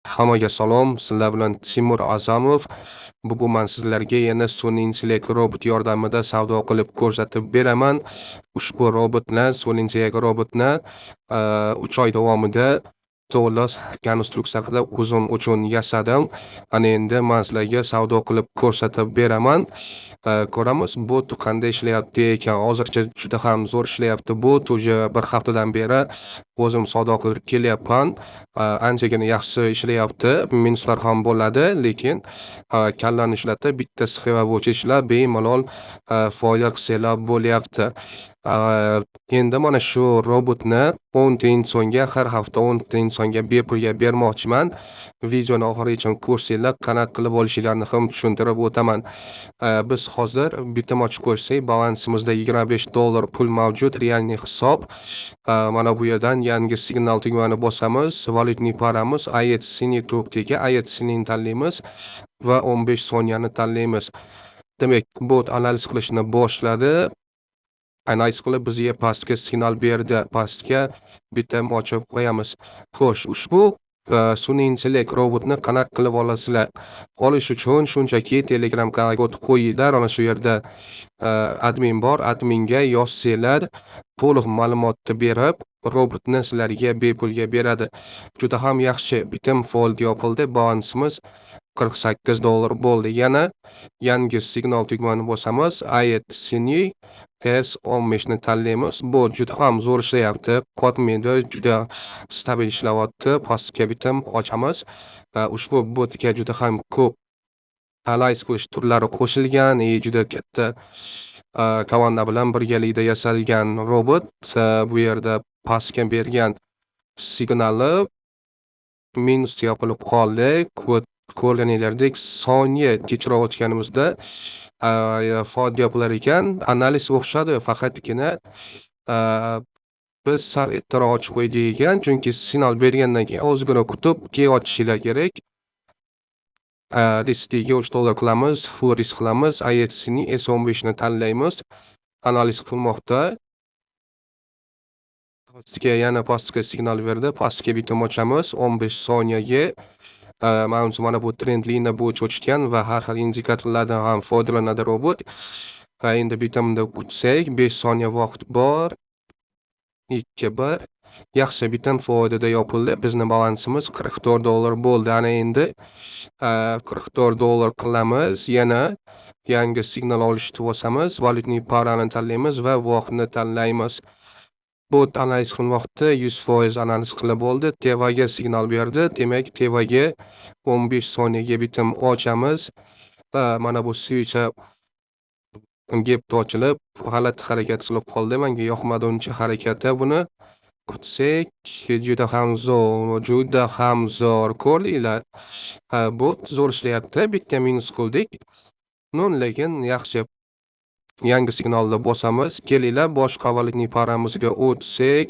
Hammaga salom, sizlar bilan Timur A'zamov. Bugun sizlarga yana sun'iy intellekt robot yordamida savdo qilib ko'rsatib beraman. Ushbu sun'iy intellekt robotni 3 oy davomida to'g'ri konstruksiya qilib o'zim uchun yasadim. Ana endi sizlarga savdo qilib ko'rsatib beraman. Ko'ramiz bot qanday ishlayapti ekan. Hozircha juda ham zo'r ishlayapti bot. Уже bir haftadan beri o'zim savdo qilib kelyapman. Anchagina yaxshi ishlayapti. Minuslar ham bo'ladi, lekin kallani ishlatib bitta sxema bo'yicha ishlab bemalol foyda qilsanglar bo'lyapti. Endi mana shu robotni 10 ta insonga har hafta 10 ta insonga bepulga bermoqchiman. Videoni oxirigacha ko'rsanglar, qanaqa qilib olishinglarni ham tushuntirib o'taman. Biz hozir bitim ochib ko'rsak, balansimizda $25 pul mavjud, realniy hisob. Mana bu yerdan yangi signal tugmani bosamiz, valyutniy paramiz IHC'ni trubkaga IHC'ni tanlaymiz va 15 soniyani tanlaymiz. Demak, bot analiz qilishni boshladi. Analiz qilib bizga pastga signal berdi. Pastga bitim ochib qo'yamiz. Xo'sh, ushbu sun'iy intellekt robotni qanaqa qilib olasizlar? Olish uchun shunchaki Telegram kanalga o'tib qo'yinglar. Ana shu yerda admin bor. Adminga yozsanglar, to'liq ma'lumotni berib, robotni sizlarga bepulga beradi. Juda ham yaxshi bitim faol yopildi. Balansimiz $48 bo'ldi. Yana yangi signal tugmani bosamiz. IHC'ni S15 ni tanlaymiz. Bu juda ham zo'r ishlayapti. Qotmaydi, juda stabil ishlayapti. Pastga bitim ochamiz. Ushbu botga juda ham ko'p analiz qilish turlari qo'shilgan, juda katta komanda bilan birgalikda yasalgan robot. Bu yerda pastga bergan signali minus yopilib qoldi. Ko'rganinglardek soniya kechroq o'tganimizda foyda yopilar ekan. Analiz o'xshadi, faqatgina biz sal ertaroq ochib qo'ydik ekan, chunki signal bergandan keyin ozgina kutib keyin ochishinglar kerak. Riskiga $3 qilamiz, full risk qilamiz. IHC'ni S15 ni tanlaymiz. Analiz qilmoqda. Yana pastga signal berdi. Pastga bitim ochamiz 15 soniyaga. Mana bu trend liniya bo'yicha o'tgan va har xil indikatorlardan ham foydalanadi robot. Endi bitimda kutsak, 5 soniya vaqt bor. 2-1. Yaxshi bitim foydada yopildi. Bizning balansimiz $44 bo'ldi. Ana endi $44 qilamiz. Yana yangi signal olishni bosamiz. Valyutniy parani tanlaymiz va vaqtni tanlaymiz. Bot analiz qilmoqda 100% analiz qilib bo'ldi. Tevaga signal berdi. Demak, tevaga 15 soniyaga bitim ochamiz. Mana bu switch gap ochilib, g'alati harakat qilib qoldi. Menga yoqmadi uncha harakati. Buni kutsak, juda ham zo'r ko'rdinglar. Bot zo'r ishlayapti. Bitta minus qildik. Lekin yaxshi. Yangi signalni bosamiz. Kelinglar, boshqa valyutniy paramizga o'tsak.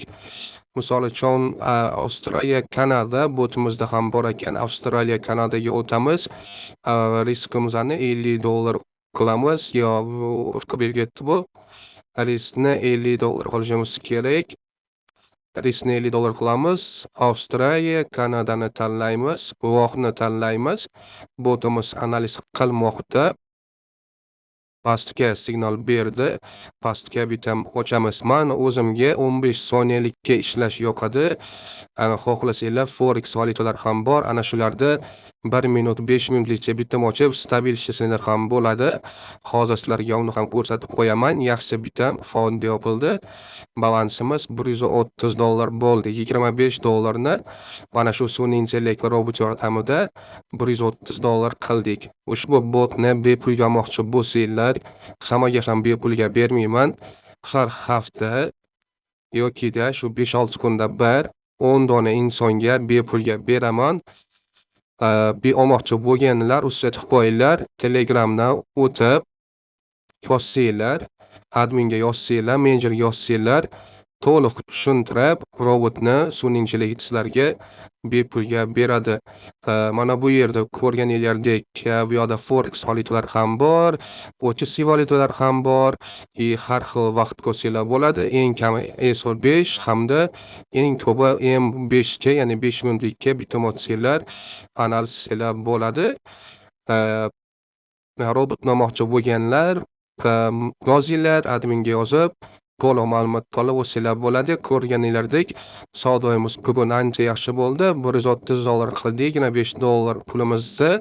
Misol uchun, Avstraliya, Kanada botimizda ham bor ekan. Avstraliya, Kanadaga o'tamiz. Riskimizni $50 qilamiz. Qilib ketdi bu. Riskni $50 qilishimiz kerak. Riskni $50 qilamiz. Avstraliya, Kanadani tanlaymiz. Vaqtni tanlaymiz. Botimiz analiz qilmoqda. Pastga signal berdi. Pastga bitim ochamiz. Men o'zimga 15 soniyalikka ishlash yoqadi. Xohlasanglar forex valyutalar ham bor. Ana shularda 1 minut, 5 minutgacha bitim ochib stabil ishlasanglar ham bo'ladi. Hozir sizlarga uni ham ko'rsatib qo'yaman. Yaxshi bitim foyda yopildi. Balansimiz $130 bo'ldi. $25 ni mana shu sun'iy intellekt robot yordamida $130 qildik. Ushbu botni bepulga olmoqchi bo'lsanglar, hammaga ham bepulga bermayman. Har hafta yoki shu 5-6 kunda bir 10 dona insonga bepulga beraman. Olmoqchi bo'lganlar uzatib qo'yinglar. Telegramdan o'tib yozsanglar, adminga yozsanglar, menejerga yozsanglar, to'liq tushuntirib, robotni sun'iy intellekt sizlarga bepulga beradi. Mana bu yerda ko'rganinglardek, bu yoqda forex valyutalar ham bor, OTC valyutalar ham bor, har xil vaqt ko'rsanglar bo'ladi. Eng kami S5 hamda eng ko'pi M5 ga, ya'ni 5 minutlikka bitim o'tsanglar, analiz qilsanglar bo'ladi. Robot olmoqchi bo'lganlar, yozinglar, adminga yozib, to'liq ma'lumot olib olsanglar bo'ladi. Ko'rganinglardek, savdoyimiz bugun ancha yaxshi bo'ldi. $130 qildik, $5 pulimizni